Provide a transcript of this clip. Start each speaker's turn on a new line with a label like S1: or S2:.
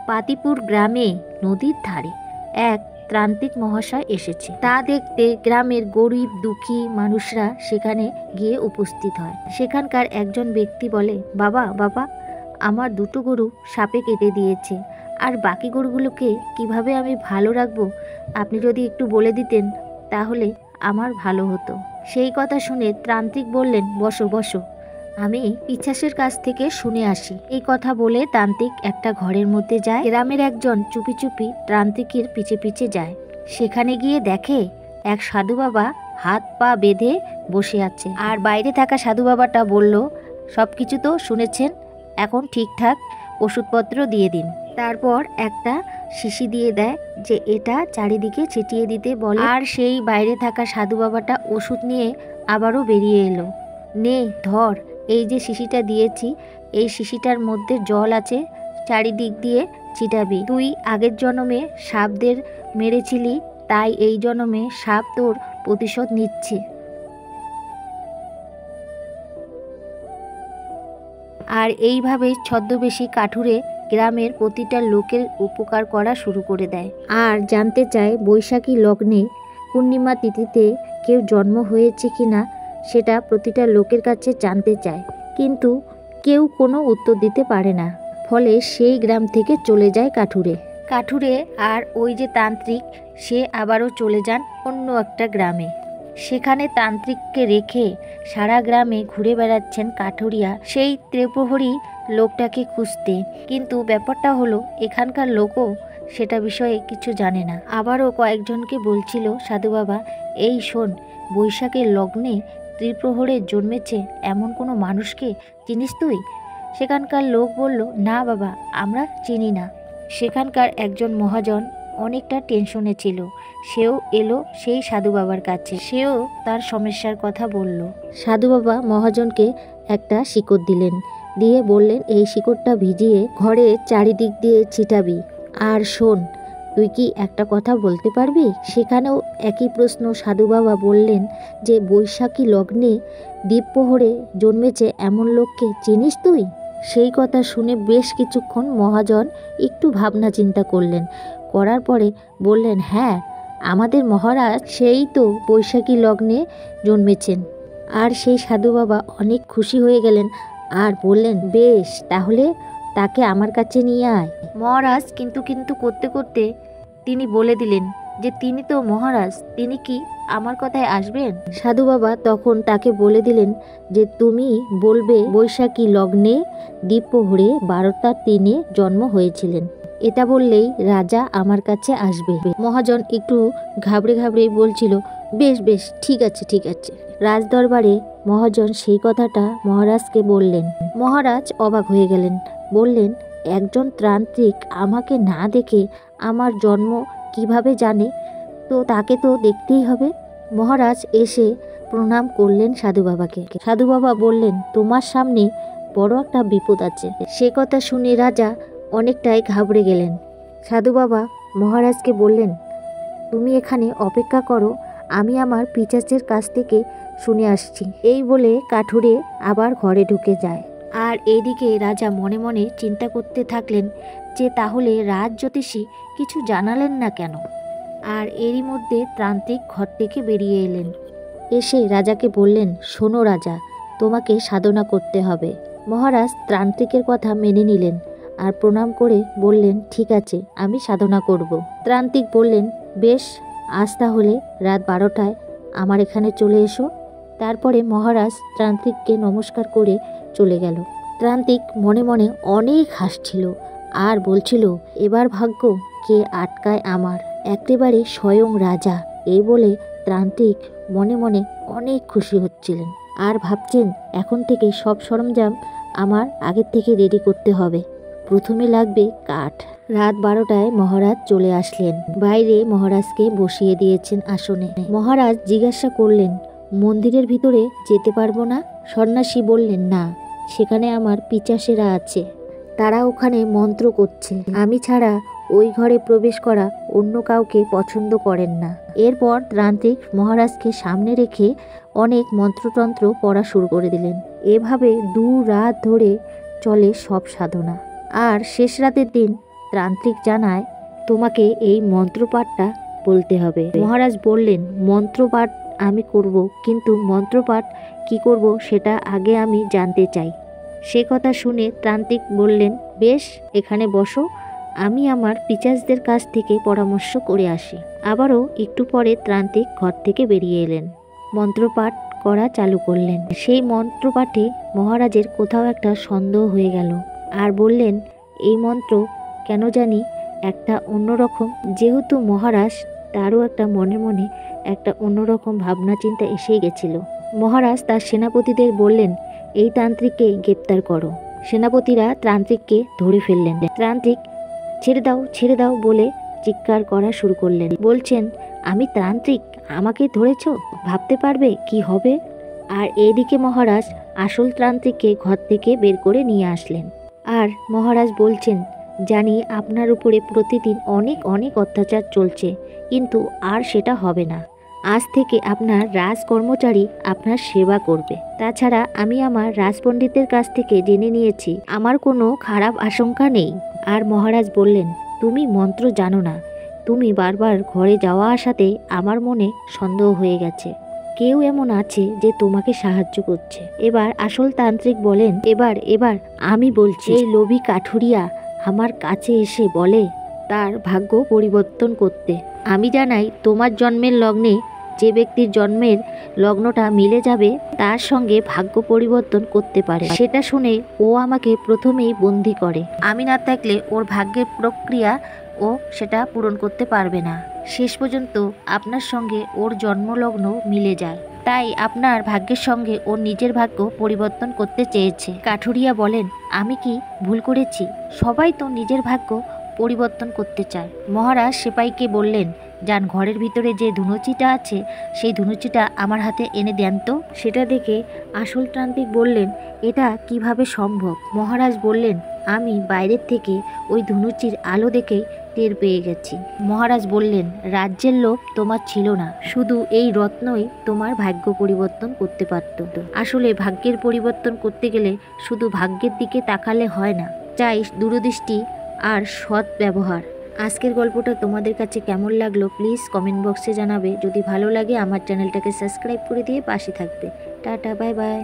S1: পাতিপুর গ্রামে নদীর ধারে এক ত্রান্তিক মহাশয় এসেছে। তা দেখতে গ্রামের গরিব দুঃখী মানুষরা সেখানে গিয়ে উপস্থিত হয়। সেখানকার একজন ব্যক্তি বলে, বাবা বাবা আমার দুটো গরু সাপে কেটে দিয়েছে, আর বাকি গরুগুলোকে কিভাবে আমি ভালো রাখবো আপনি যদি একটু বলে দিতেন তাহলে আমার ভালো হতো। সেই কথা শুনে ত্রান্তিক বললেন, বসো বসো, আমি পিছাসের কাছ থেকে শুনে আসি। এই কথা বলে তান্ত্রিক একটা ঘরের মধ্যে যায়। গ্রামের একজন চুপি চুপি তান্ত্রিকের পিছে পিছে যায়। সেখানে গিয়ে দেখে এক সাধু বাবা হাত পা বেঁধে বসে আছে। আর বাইরে থাকা সাধু বাবাটা বলল, সব কিছু তো শুনেছেন, এখন ঠিকঠাক ওষুধপত্র দিয়ে দিন। তারপর একটা শিশি দিয়ে দেয় যে এটা চারিদিকে ছিটিয়ে দিতে বলে। আর সেই বাইরে থাকা সাধু বাবাটা ওষুধ নিয়ে আবারও বেরিয়ে এলো। নে ধর, এই যে শিশিটা দিয়েছি, এই শিশিটার মধ্যে জল আছে, চারিদিক দিয়ে ছিটাবি। তুই আগের জন্মে সাপদের মেরেছিলি, তাই এই জন্মে সাপ তোর প্রতিশোধ নিচ্ছে। আর এইভাবে ছদ্মবেশী কাঠুরে গ্রামের প্রতিটা লোকের উপকার করা শুরু করে দেয়। আর জানতে চায় বৈশাখী লগ্নে পূর্ণিমা তিথিতে কেউ জন্ম হয়েছে কিনা, সেটা প্রতিটা লোকের কাছে জানতে চায়, কিন্তু কেউ কোনো উত্তর দিতে পারে না। ফলে সেই গ্রাম থেকে চলে যায় কাঠুরে। আর ওই যে তান্ত্রিক, সে আবারও চলে যান অন্য একটা গ্রামে। সেখানে তান্ত্রিককে রেখে সারা গ্রামে ঘুরে বেড়াচ্ছেন কাঠুরিয়া সেই ত্রিপ্রহরী লোকটাকে খুঁজতে। কিন্তু ব্যাপারটা হলো, এখানকার লোকও সেটা বিষয়ে কিছু জানে না। আবারও কয়েকজনকে বলছিল সাধু বাবা, এই শোন, বৈশাখের লগ্নে ত্রিপ্রহরে জন্মেছে এমন কোনো মানুষকে চিনিস তুই? সেখানকার লোক বলল, না বাবা, আমরা চিনি না। সেখানকার একজন মহাজন অনেকটা টেনশনে ছিল। সেও এলো সেই সাধু বাবার কাছে। সেও তার সমস্যার কথা বলল। সাধু বাবা মহাজনকে একটা শিকড় দিলেন, দিয়ে বললেন, এই শিকড়টা ভিজিয়ে ঘরে চারিদিক দিয়ে ছিটাবি। আর শোন, তুই কি একটা কথা বলতে পারবি? সেখানেও একই প্রশ্ন। সাধু বাবা বললেন যে বৈশাখী লগ্নে দ্বীপপ্রহরে জন্মেছে এমন লোককে চিনিস তুই? সেই কথা শুনে বেশ কিছুক্ষণ মহাজন একটু ভাবনা চিন্তা করার পরে বললেন, হ্যাঁ, আমাদের মহারাজ সেই তো বৈশাখী লগ্নে জন্মেছেন। আর সেই সাধু বাবা অনেক খুশি হয়ে গেলেন আর বললেন, বেশ, তাহলে তাকে আমার কাছে নিয়ে আয়। মহারাজ কিন্তু করতে করতে তিনি বলে দিলেন যে তিনি তো মহারাজ, তিনি কি আমার কথায় আসবেন? সাধু বাবা তখন তাকে বলে দিলেন যে তুমি বলবে বৈশাখী লগ্নে দ্বীপপ্রহরে 12টার দিনে জন্ম হয়েছিলেন। এটা বললেই রাজা আমার কাছে আসবে। মহাজন একটু ঘাবড়ে বলছিল, বেশ বেশ, ঠিক আছে। রাজদরবারে মহাজন সেই কথাটা মহারাজকে বললেন। মহারাজ অবাক হয়ে গেলেন, বললেন, একজন তান্ত্রিক আমাকে না দেখে আমার জন্ম কিভাবে জানে? তো তাকে তো দেখতেই হবে। মহারাজ এসে প্রণাম করলেন সাধু বাবাকে। সাধু বাবা বললেন, তোমার সামনে বড় একটা বিপদ আছে। সে কথা শুনে রাজা অনেকটাই ঘাবড়ে গেলেন। সাধু বাবা মহারাজকে বললেন, তুমি এখানে অপেক্ষা করো, আমি আমার পিশাচের কাছ থেকে শুনে আসছি। এই বলে কাঠুরে আবার ঘরে ঢুকে যায়। আর এইদিকে রাজা মনে মনে চিন্তা করতে থাকলেন যে তাহলে রাজ জ্যোতিষী কিছু জানালেন না কেন। আর এরই মধ্যে তান্ত্রিক ঘর থেকে বেরিয়ে এলেন। এসে রাজাকে বললেন, শোনো রাজা, তোমাকে সাধনা করতে হবে। মহারাজ তান্ত্রিকের কথা মেনে নিলেন আর প্রণাম করে বললেন, ঠিক আছে, আমি সাধনা করব। তান্ত্রিক বললেন, বেশ, আজ তাহলে রাত 12টায় আমার এখানে চলে এসো। তারপরে মহারাজ তান্ত্রিককে নমস্কার করে চলে গেল। তান্ত্রিক মনে মনে অনেক হাসছিল আর বলছিল, এবার ভাগ্য কে আটকায় আমার, একেবারে স্বয়ং রাজা। এই বলে তান্ত্রিক মনে মনে অনেক খুশি হচ্ছিলেন আর ভাবছেন, এখন থেকে সব সরঞ্জাম আমার আগের থেকে রেডি করতে হবে। প্রথমে লাগবে কাঠ। রাত 12টায় মহারাজ চলে আসলেন। বাইরে মহারাজকে বসিয়ে দিয়েছেন আসনে। মহারাজ জিজ্ঞাসা করলেন, মন্দিরের ভিতরে যেতে পারবো না? সন্ন্যাসী বললেন, না, সেখানে আমার পিশাচেরা আছে, তারা ওখানে মন্ত্র করছে, আমি ছাড়া ওই ঘরে প্রবেশ করা অন্য কাউকে পছন্দ করেন না। এরপর তান্ত্রিক মহারাজকে সামনে রেখে অনেক মন্ত্রতন্ত্র পড়া শুরু করে দিলেন। এভাবে 2 রাত ধরে চলে সব সাধনা। আর শেষ রাতের দিন তান্ত্রিক জানায় তোমাকে এই মন্ত্রপাঠটা বলতে হবে। মহারাজ বললেন, মন্ত্রপাঠ আমি করব, কিন্তু মন্ত্রপাঠ কি করব সেটা আগে আমি জানতে চাই। সে কথা শুনে তান্ত্রিক বললেন, বেশ, এখানে বসো, আমি আমার পিচাসদের কাছ থেকে পরামর্শ করে আসি। আবারও একটু পরে তান্ত্রিক ঘর থেকে বেরিয়ে এলেন, মন্ত্রপাঠ করা চালু করলেন। সেই মন্ত্রপাঠে মহারাজের কোথাও একটা সন্দেহ হয়ে গেল, আর বললেন, এই মন্ত্র কেন জানি একটা অন্যরকম। যেহেতু মহারাজ, তারও একটা মনে মনে একটা অন্যরকম ভাবনা চিন্তা এসেই গেছিল। মহারাজ তার সেনাপতিদের বললেন, এই তান্ত্রিককে গ্রেপ্তার করো। সেনাপতিরা তান্ত্রিককে ধরে ফেললেন। তান্ত্রিক ছেড়ে দাও বলে চিৎকার করা শুরু করলেন। বলছেন, আমি তান্ত্রিক, আমাকে ধরেছ? ভাবতে পারবে কি হবে? আর এদিকে মহারাজ আসল তান্ত্রিককে ঘর থেকে বের করে নিয়ে আসলেন। আর মহারাজ বলছেন, জানি আপনার উপরে প্রতিদিন অনেক অনেক অত্যাচার চলছে, কিন্তু আর সেটা হবে না। আজ থেকে আপনার রাজকর্মচারী আপনার সেবা করবে। তাছাড়া আমি আমার রাজপণ্ডিতের কাছ থেকে জেনে নিয়েছি, আমার কোনো খারাপ আশঙ্কা নেই। আর মহারাজ বললেন, তুমি মন্ত্র জানো না। তুমি বারবার ঘরে যাওয়া আসাতে আমার মনে সন্দেহ হয়ে গেছে, কেউ এমন আছে যে তোমাকে সাহায্য করছে। এবার আসল তান্ত্রিক বলেন, এবার আমি বলছি। এই লোভী কাঠুরিয়া আমার কাছে এসে বলে তার ভাগ্য পরিবর্তন করতে। আমি জানাই তোমার জন্মের লগ্নে যে ব্যক্তির জন্মের লগ্নটা মিলে যাবে তার সঙ্গে ভাগ্য পরিবর্তন করতে পারে। সেটা শুনে ও আমাকে প্রথমেই বন্দি করে। আমি না থাকলে ওর ভাগ্যের প্রক্রিয়া ও সেটা পূরণ করতে পারবে না। শেষ পর্যন্ত আপনার সঙ্গে ওর জন্মলগ্ন মিলে যায়, তাই আপনার ভাগ্যের সঙ্গে ওর নিজের ভাগ্য পরিবর্তন করতে চেয়েছে। কাঠুরিয়া বলেন, আমি কি ভুল করেছি? সবাই তো নিজের ভাগ্য পরিবর্তন করতে চায়। মহারাজ সেপাইকে বললেন, যান, ঘরের ভিতরে যে ধুনুচিটা আছে সেই ধুনুচিটা আমার হাতে এনে দেন তো। সেটা দেখে আসল তান্ত্রিক বললেন, এটা কিভাবে সম্ভব? মহারাজ বললেন, আমি বাইরের থেকে ওই ধুনুচির আলো দেখেই টের পেয়ে গেছি। মহারাজ বললেন, রাজ্যের লোভ তোমার ছিল না, শুধু এই রত্নই তোমার ভাগ্য পরিবর্তন করতে পারত। আসলে ভাগ্যের পরিবর্তন করতে গেলে শুধু ভাগ্যের দিকে তাকালে হয় না, চাই দূরদৃষ্টি আর সৎ ব্যবহার। আজকের গল্পটা তোমাদের কাছে কেমন লাগলো প্লিজ কমেন্ট বক্সে জানাবে। যদি ভালো লাগে আমার চ্যানেলটাকে সাবস্ক্রাইব করে দিয়ে পাশে থাকবে। Tata, bye bye.